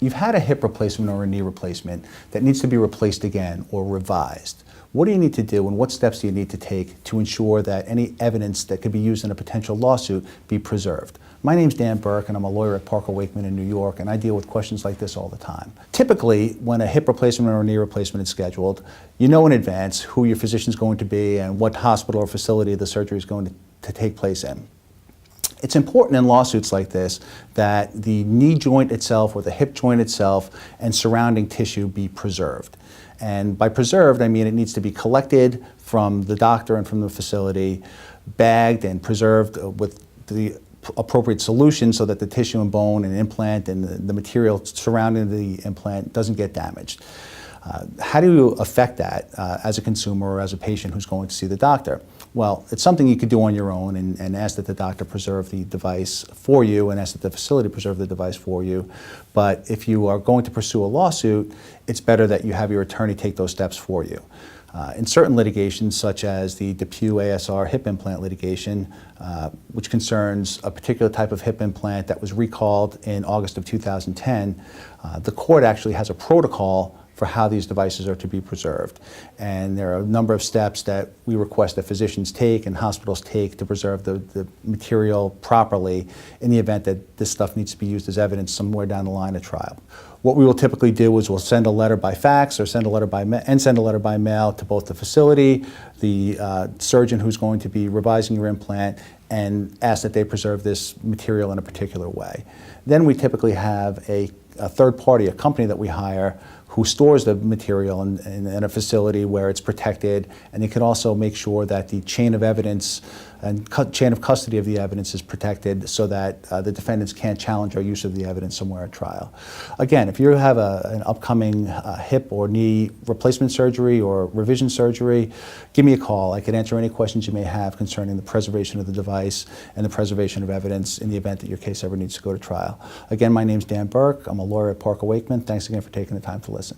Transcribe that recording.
you've had a hip replacement or a knee replacement that needs to be replaced again or revised. What do you need to do and what steps do you need to take to ensure that any evidence that could be used in a potential lawsuit be preserved? My name's Dan Burke and I'm a lawyer at Parker Waichman in New York, and I deal with questions like this all the time. Typically, when a hip replacement or a knee replacement is scheduled, you know in advance who your physician is going to be and what hospital or facility the surgery is going to take place in. It's important in lawsuits like this that the knee joint itself or the hip joint itself and surrounding tissue be preserved. And by preserved, I mean it needs to be collected from the doctor and from the facility, bagged and preserved with the appropriate solution so that the tissue and bone and implant and the material surrounding the implant doesn't get damaged. How do you affect that as a consumer or as a patient who's going to see the doctor? Well, it's something you could do on your own and ask that the doctor preserve the device for you and ask that the facility preserve the device for you. But if you are going to pursue a lawsuit, it's better that you have your attorney take those steps for you. In certain litigations, such as the DePuy ASR hip implant litigation, which concerns a particular type of hip implant that was recalled in August of 2010, the court actually has a protocol for how these devices are to be preserved. And there are a number of steps that we request that physicians take and hospitals take to preserve the material properly in the event that this stuff needs to be used as evidence somewhere down the line of trial. What we will typically do is we'll send a letter by fax or send a letter by mail to both the facility, the surgeon who's going to be revising your implant, and ask that they preserve this material in a particular way. Then we typically have a third party, a company that we hire, who stores the material in a facility where it's protected, and they can also make sure that the chain of evidence and chain of custody of the evidence is protected so that the defendants can't challenge our use of the evidence somewhere at trial. Again, if you have an upcoming hip or knee replacement surgery or revision surgery, give me a call. I can answer any questions you may have concerning the preservation of the device and the preservation of evidence in the event that your case ever needs to go to trial. Again, my name's Dan Burke. I'm a lawyer at Parker Waichman. Thanks again for taking the time to listen.